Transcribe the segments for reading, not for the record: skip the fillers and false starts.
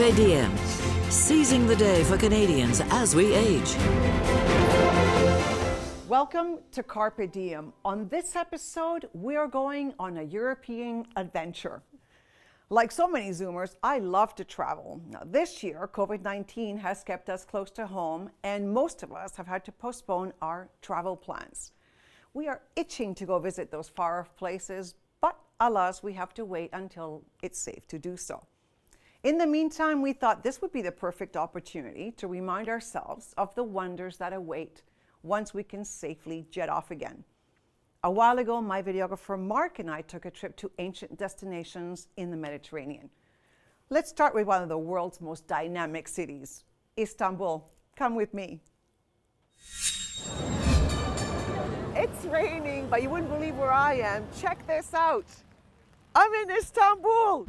Carpe diem, seizing the day for Canadians as we age. Welcome to Carpe Diem. On this episode, we are going on a European adventure. Like so many Zoomers, I love to travel. Now, this year, COVID-19 has kept us close to home, and most of us have had to postpone our travel plans. We are itching to go visit those far-off places, but alas, we have to wait until it's safe to do so. In the meantime, we thought this would be the perfect opportunity to remind ourselves of the wonders that await once we can safely jet off again. A while ago, my videographer Mark and I took a trip to ancient destinations in the Mediterranean. Let's start with one of the world's most dynamic cities, Istanbul. Come with me. It's raining, but you wouldn't believe where I am. Check this out. I'm in Istanbul.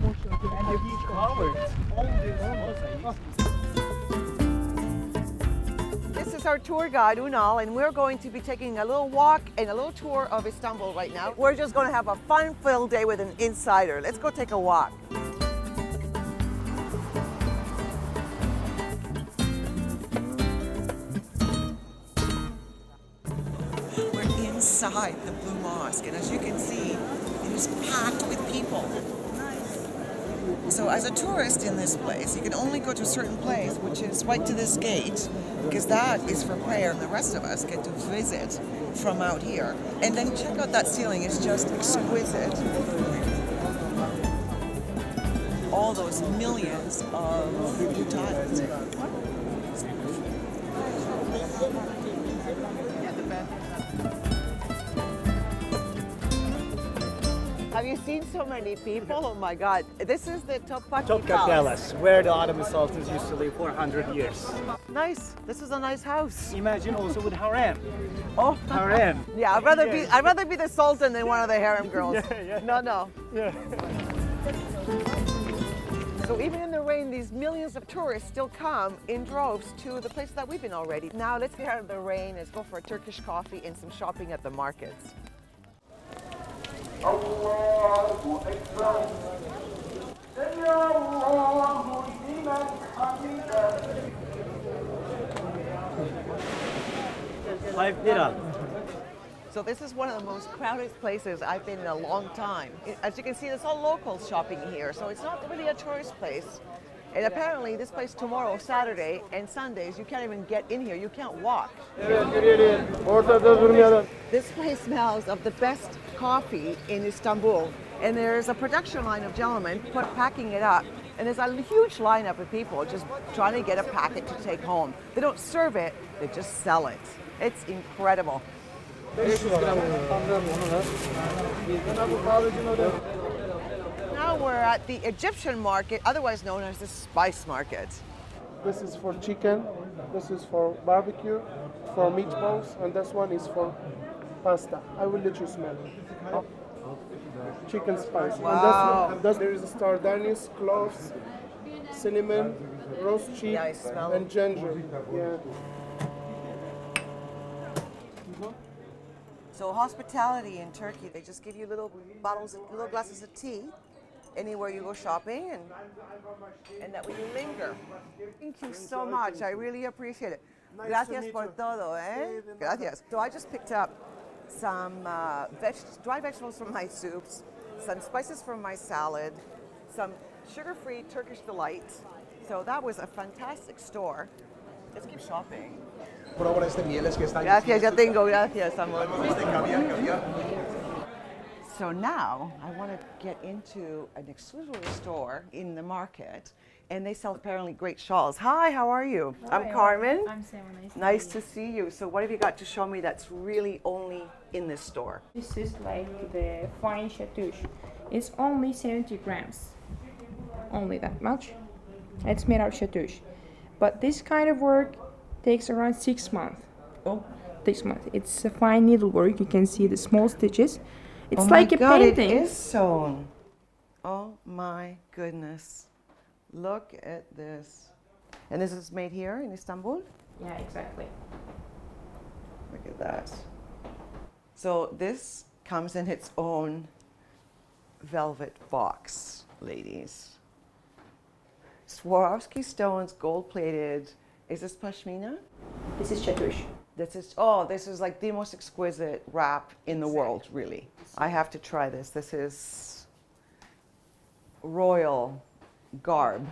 This is our tour guide, Unal, and we're going to be taking a little walk and a little tour of Istanbul right now. We're just going to have a fun-filled day with an insider. Let's go take a walk. We're inside the Blue Mosque, and as you can see, it is packed with people. So as a tourist in this place, you can only go to a certain place, which is right to this gate, because that is for prayer, and the rest of us get to visit from out here. And then check out that ceiling, it's just exquisite. All those millions of blue tiles. Have you seen so many people? Oh my God. This is the Topkapi Palace, where the Ottoman Sultans used to live for 100 years. Nice. This is a nice house. Imagine also with harem. Oh, Harem. Yeah, I'd rather be the Sultan than one of the harem girls. Yeah. No. Yeah. So even in the rain, these millions of tourists still come in droves to the place that we've been already. Now let's get out of the rain. Let's go for a Turkish coffee and some shopping at the markets. Allahu Akbar. £5. So this is one of the most crowded places I've been in a long time. As you can see, there's all locals shopping here, so it's not really a tourist place. And apparently this place tomorrow, Saturday and Sundays, you can't even get in here, you can't walk. This place smells of the best coffee in Istanbul. And there's a production line of gentlemen packing it up. And there's a huge lineup of people just trying to get a packet to take home. They don't serve it, they just sell it. It's incredible. Now we're at the Egyptian market, otherwise known as the spice market. This is for chicken, this is for barbecue, for meatballs, and this one is for pasta. I will let you smell it. Oh. Chicken spice. Wow. And there is star anise, cloves, cinnamon, roast cheese, Yeah, I smell and it. ginger. Yeah. So hospitality in Turkey, they just give you little bottles, little glasses of tea anywhere you go shopping, and that way you linger. Thank you so much. I really appreciate it. Gracias por todo, eh? Gracias. So I just picked up some dry vegetables from my soups, some spices from my salad, some sugar-free Turkish delight. So that was a fantastic store. Let's keep shopping. Gracias, ya tengo. Gracias, amor. So now I want to get into an exclusive store in the market, and they sell apparently great shawls. Hi, how are you? Hi, I'm Carmen. I'm Sam. Nice to see you. So what have you got to show me that's really only in this store? This is like the fine chatouche. It's only 70 grams. Only that much. It's made of chatouche. But this kind of work takes around 6 months. Oh. 6 months. It's a fine needlework. You can see the small stitches. It's Oh like my a God, painting. it is sewn. Oh my goodness. Look at this. And this is made here in Istanbul? Yeah, exactly. Look at that. So this comes in its own velvet box, ladies. Swarovski stones, gold-plated. Is this pashmina? This is chatouche. This is like the most exquisite wrap in the world, really. I have to try this. This is royal garb.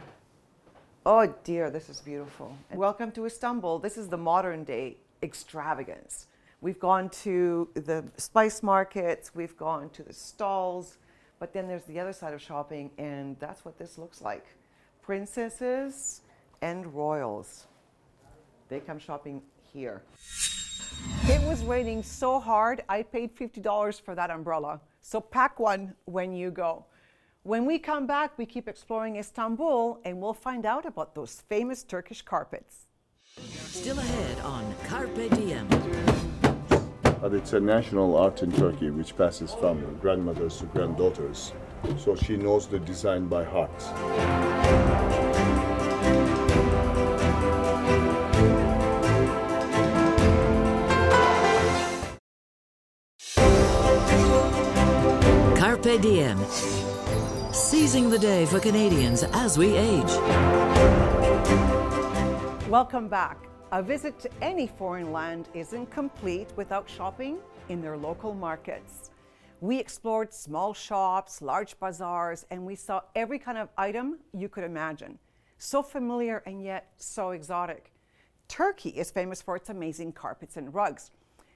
Oh dear, this is beautiful. Welcome to Istanbul. This is the modern day extravagance. We've gone to the spice markets, we've gone to the stalls, but then there's the other side of shopping, and that's what this looks like. Princesses and royals. They come shopping here. It was raining so hard, I paid $50 for that umbrella. So pack one when you go. When we come back, we keep exploring Istanbul, and we'll find out about those famous Turkish carpets. Still ahead on CARPe diem. But it's a national art in Turkey which passes from grandmothers to granddaughters. So she knows the design by heart. CARPe diem. Seizing the day for Canadians as we age. Welcome back. A visit to any foreign land isn't complete without shopping in their local markets. We explored small shops, large bazaars, and we saw every kind of item you could imagine. So familiar and yet so exotic. Turkey is famous for its amazing carpets and rugs.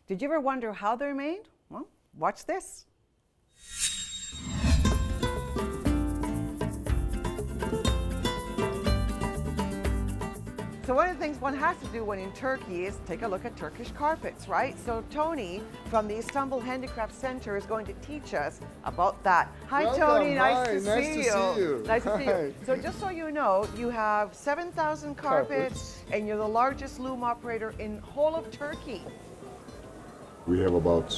Did you ever wonder how they're made? Well, watch this. So one of the things one has to do when in Turkey is take a look at Turkish carpets, right? So Tony from the Istanbul Handicraft Center is going to teach us about that. Hi, Welcome. Tony, Hi, nice to see you. Nice to see Hi. you. So just so you know, you have 7,000 carpets and you're the largest loom operator in whole of Turkey. We have about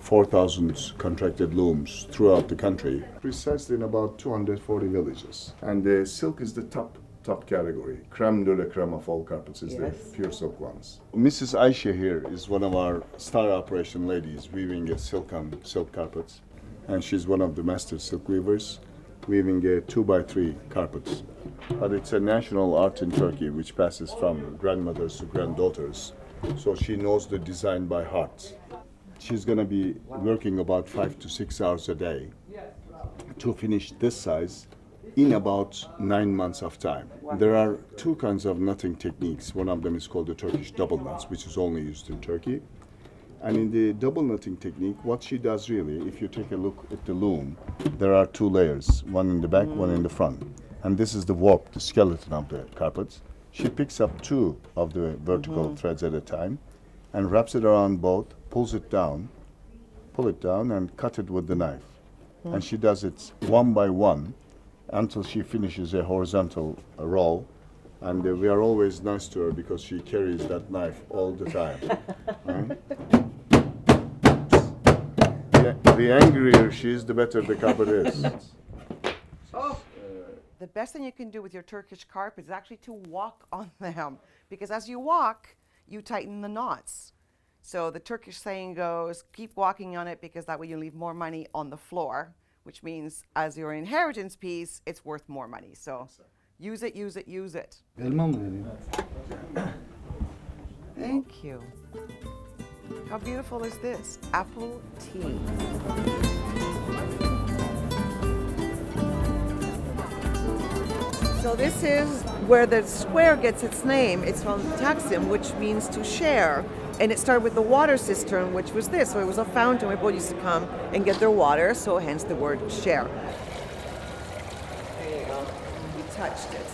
4,000 contracted looms throughout the country, precisely in about 240 villages. And the silk is the top category. Creme de la creme of all carpets is the pure silk ones. Mrs. Aisha here is one of our star operation ladies weaving a silk carpets. And she's one of the master silk weavers, weaving a 2x3 carpets. But it's a national art in Turkey which passes from grandmothers to granddaughters. So she knows the design by heart. She's gonna be working about 5 to 6 hours a day to finish this size in about 9 months of time. There are two kinds of knotting techniques. One of them is called the Turkish double knots, which is only used in Turkey. And in the double knotting technique, what she does really, if you take a look at the loom, there are two layers, one in the back, one in the front. And this is the warp, the skeleton of the carpet. She picks up two of the vertical threads at a time and wraps it around both, pulls it down, pull it down and cut it with the knife. And she does it one by one until she finishes a horizontal row. And we are always nice to her because she carries that knife all the time. Right? The angrier she is, the better the carpet is. The best thing you can do with your Turkish carpet is actually to walk on them, because as you walk, you tighten the knots. So the Turkish saying goes, keep walking on it because that way you leave more money on the floor, which means as your inheritance piece, it's worth more money. So use it, use it, use it. Elma mı vereyim? Thank you. How beautiful is this? Apple tea. So this is where the square gets its name. It's from Taksim, which means to share. And it started with the water cistern, which was this. So it was a fountain where people used to come and get their water, so hence the word share. There you go. You touched it.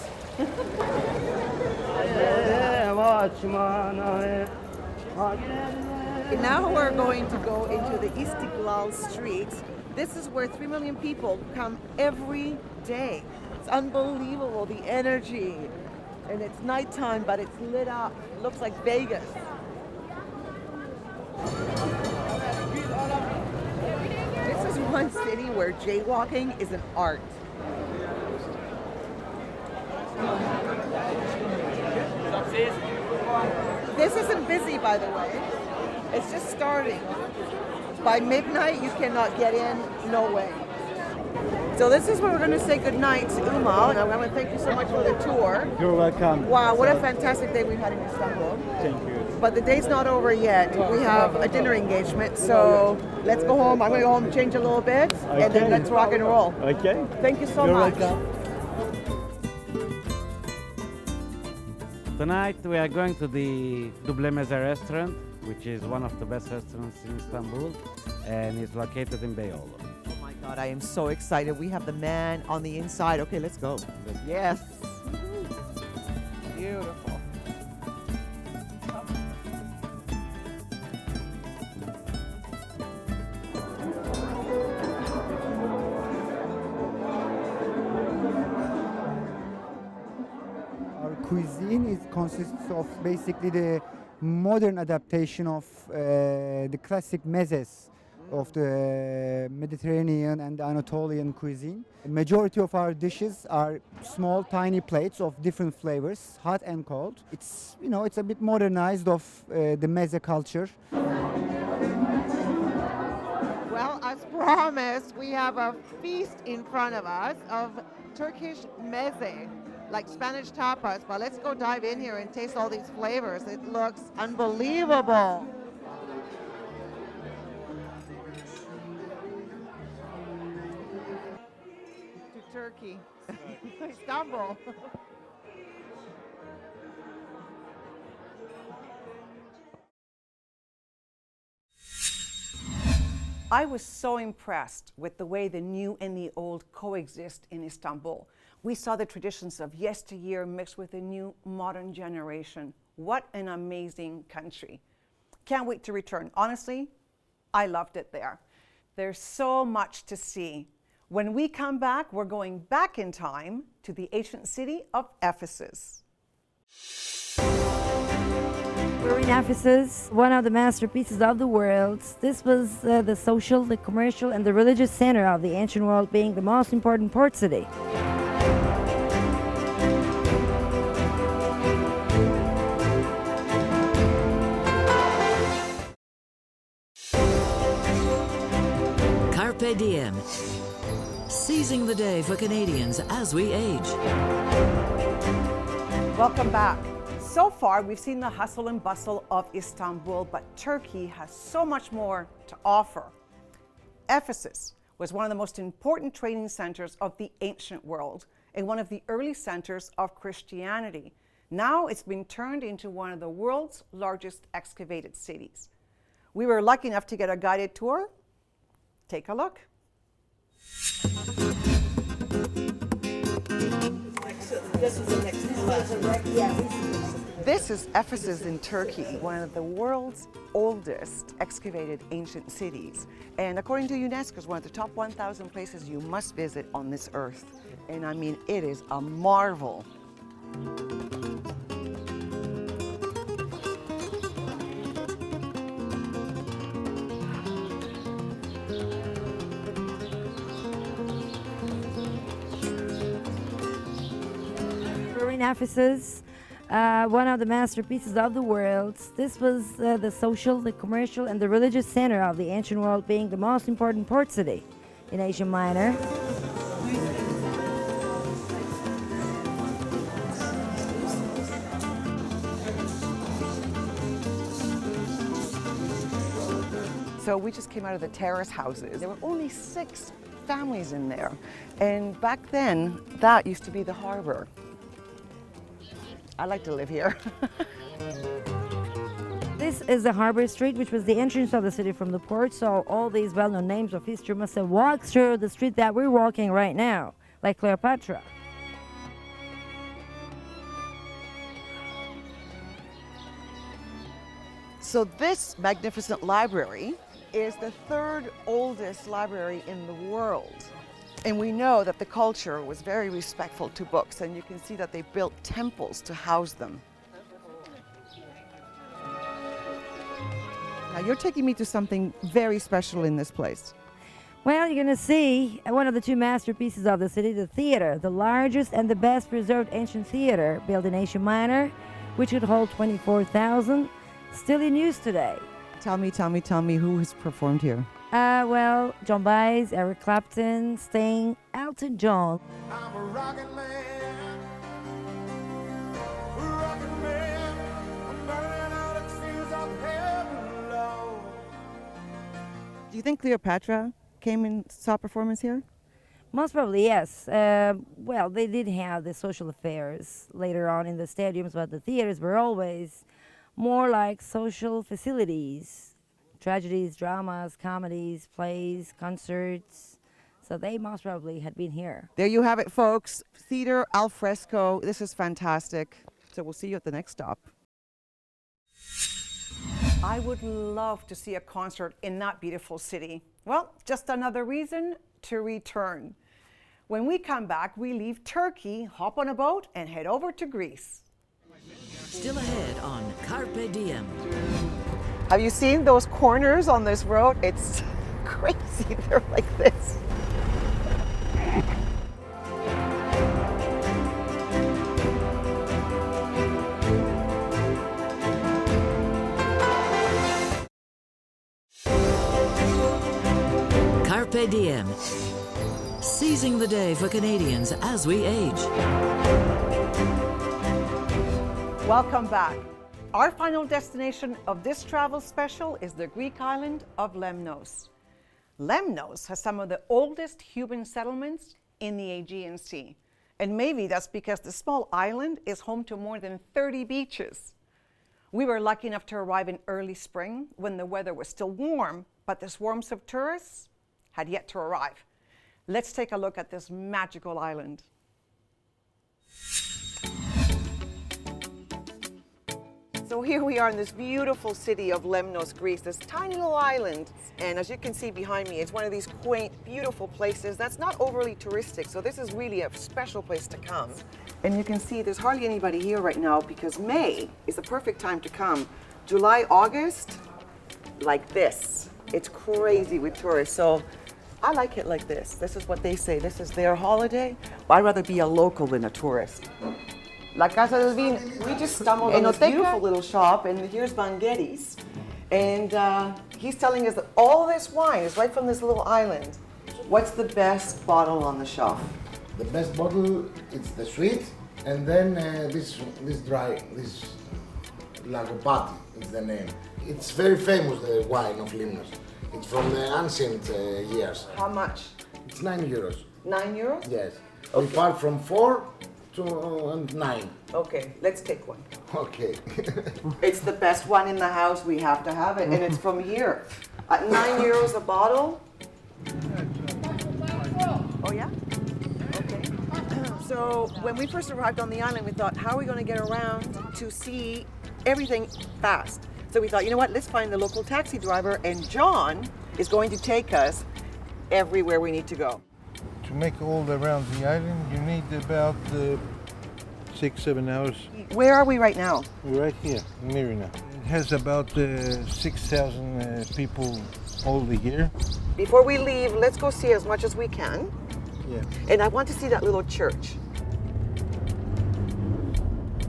And now we're going to go into the Istiklal Street. This is where 3 million people come every day. It's unbelievable, the energy. And it's nighttime, but it's lit up. It looks like Vegas. This is one city where jaywalking is an art. This isn't busy, by the way. It's just starting. By midnight, you cannot get in, no way. So this is where we're going to say goodnight to Uma. And I want to thank you so much for the tour. You're welcome. Wow, what a fantastic day we've had in Istanbul. Thank you. But the day's not over yet. We have a dinner engagement, so let's go home. I'm going to go home, change a little bit, and then let's rock and roll. Okay. Thank you so You're much. welcome. Tonight we are going to the JoytvBC restaurant, which is one of the best restaurants in Istanbul and is located in Beyoğlu. Oh my God, I am so excited. We have the man on the inside. Okay, let's go. Yes. Beautiful. Our cuisine consists of basically the modern adaptation of the classic mezes of the Mediterranean and Anatolian cuisine. The majority of our dishes are small, tiny plates of different flavors, hot and cold. It's, you know, it's a bit modernized of the meze culture. Well, as promised, we have a feast in front of us of Turkish meze, like Spanish tapas, but let's go dive in here and taste all these flavors. It looks unbelievable. To Turkey, Istanbul. I was so impressed with the way the new and the old coexist in Istanbul. We saw the traditions of yesteryear mixed with the new modern generation. What an amazing country. Can't wait to return. Honestly, I loved it there. There's so much to see. When we come back, we're going back in time to the ancient city of Ephesus. We're in Ephesus, one of the masterpieces of the world. This was the social, the commercial, and the religious center of the ancient world, being the most important port city. CARPe diem. Seizing the day for Canadians as we age. Welcome back. So far, we've seen the hustle and bustle of Istanbul, but Turkey has so much more to offer. Ephesus was one of the most important trading centers of the ancient world and one of the early centers of Christianity. Now it's been turned into one of the world's largest excavated cities. We were lucky enough to get a guided tour. Take a look. This is Ephesus in Turkey, one of the world's oldest excavated ancient cities. And according to UNESCO, it's one of the top 1,000 places you must visit on this earth. And I mean, it is a marvel. We're in Ephesus, one of the masterpieces of the world. This was the social, the commercial, and the religious center of the ancient world, being the most important port city in Asia Minor. So we just came out of the terrace houses. There were only 6 families in there. And back then, that used to be the harbor. I like to live here. This is the Harbor Street, which was the entrance of the city from the port, so all these well-known names of history must have walked through the street that we're walking right now, like Cleopatra. So this magnificent library is the 3rd oldest library in the world. And we know that the culture was very respectful to books, and you can see that they built temples to house them. Now you're taking me to something very special in this place. Well, you're going to see one of the 2 masterpieces of the city, the theater, the largest and the best preserved ancient theater built in Asia Minor, which could hold 24,000, still in use today. Tell me who has performed here. Well, John Baez, Eric Clapton, Sting, Elton John. I'm a rockin' man, rockin' man. I'm burning out the fields of heaven, Lord. Do you think Cleopatra came and saw performance here? Most probably, yes. Well, they did have the social affairs later on in the stadiums, but the theaters were always more like social facilities. Tragedies, dramas, comedies, plays, concerts. So they most probably had been here. There you have it, folks. Theater al fresco. This is fantastic. So we'll see you at the next stop. I would love to see a concert in that beautiful city. Well, just another reason to return. When we come back, we leave Turkey, hop on a boat, and head over to Greece. Still ahead on Carpe Diem. Have you seen those corners on this road? It's crazy. They're like this. Carpe Diem. Seizing the day for Canadians as we age. Welcome back. Our final destination of this travel special is the Greek island of Lemnos. Lemnos has some of the oldest human settlements in the Aegean Sea. And maybe that's because the small island is home to more than 30 beaches. We were lucky enough to arrive in early spring when the weather was still warm, but the swarms of tourists had yet to arrive. Let's take a look at this magical island. So here we are in this beautiful city of Lemnos, Greece, this tiny little island. And as you can see behind me, it's one of these quaint, beautiful places that's not overly touristic. So this is really a special place to come. And you can see there's hardly anybody here right now because May is the perfect time to come. July, August, like this. It's crazy with tourists. So I like it like this. This is what they say. This is their holiday. I'd rather be a local than a tourist. La Casa del Vino. We just stumbled on this beautiful little shop, and here's Vangetti's. And he's telling us that all this wine is right from this little island. What's the best bottle on the shelf? The best bottle is the sweet, and then this dry, this Lagopati is the name. It's very famous, the wine of Lemnos. It's from the ancient years. How much? It's 9 euros. 9 euros? Yes. Okay. We part from 4 to 9. Okay, let's take one. Okay. It's the best one in the house. We have to have it, and it's from here. At 9 euros a bottle. Oh yeah? Okay. So when we first arrived on the island, we thought, how are we going to get around to see everything fast? So we thought, you know what, let's find the local taxi driver, and John is going to take us everywhere we need to go. To make all around the island, you need about 6-7 hours. Where are we right now? We're right here in Myrina. It has about 6,000 people all the year. Before we leave, let's go see as much as we can. Yeah. And I want to see that little church.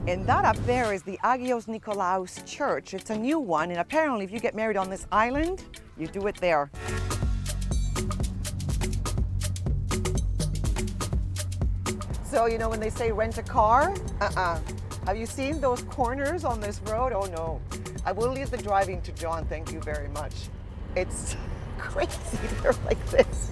And that up there is the Agios Nikolaos Church. It's a new one, and apparently if you get married on this island, you do it there. So, you know, when they say rent a car, have you seen those corners on this road? Oh no. I will leave the driving to John, thank you very much. It's crazy, they're like this.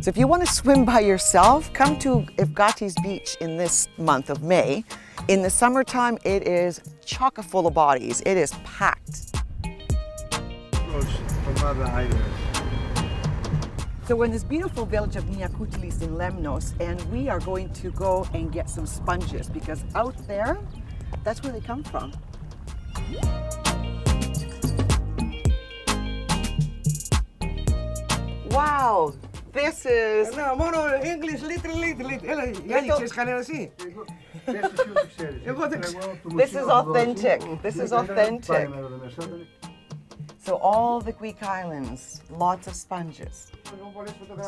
So if you want to swim by yourself, come to Evgatis Beach in this month of May. In the summertime, it is chock full of bodies. It is packed. From other islands. So we're in this beautiful village of Niakoutelis in Lemnos, and we are going to go and get some sponges because out there, that's where they come from. This is... No, μόνο English, literally. This is authentic. This is authentic. So all the Greek islands, lots of sponges.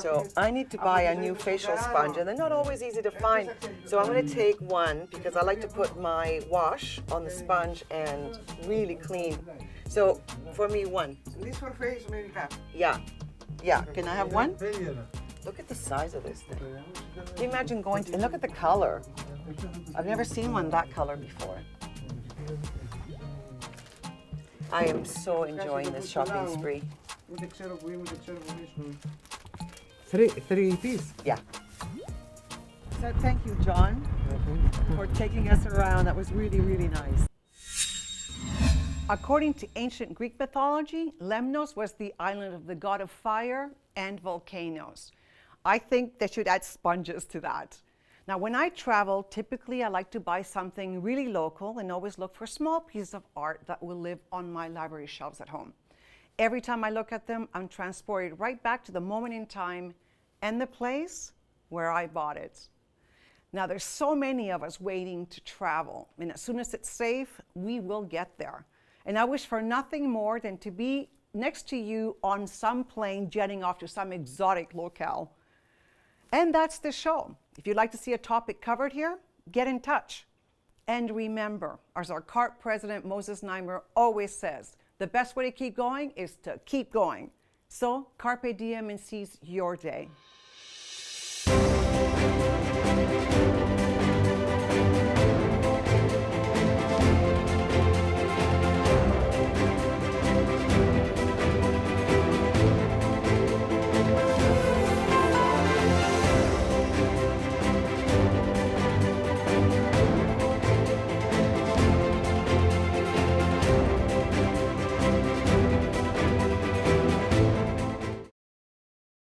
So I need to buy a new facial sponge, and they're not always easy to find. So I'm going to take one because I like to put my wash on the sponge and really clean. So for me, one. This for face, America. Yeah. Yeah. Can I have one? Look at the size of this thing. Can you imagine going to, and look at the color. I've never seen one that color before. I am so enjoying this shopping spree. Three piece. Yeah. So thank you, John, for taking us around. That was really, really nice. According to ancient Greek mythology, Lemnos was the island of the god of fire and volcanoes. I think they should add sponges to that. Now, when I travel, typically I like to buy something really local and always look for small pieces of art that will live on my library shelves at home. Every time I look at them, I'm transported right back to the moment in time and the place where I bought it. Now, there's so many of us waiting to travel, and as soon as it's safe, we will get there. And I wish for nothing more than to be next to you on some plane jetting off to some exotic locale. And that's the show. If you'd like to see a topic covered here, get in touch. And remember, as our CARPe president, Moses Neimer, always says, the best way to keep going is to keep going. So, carpe diem and seize your day.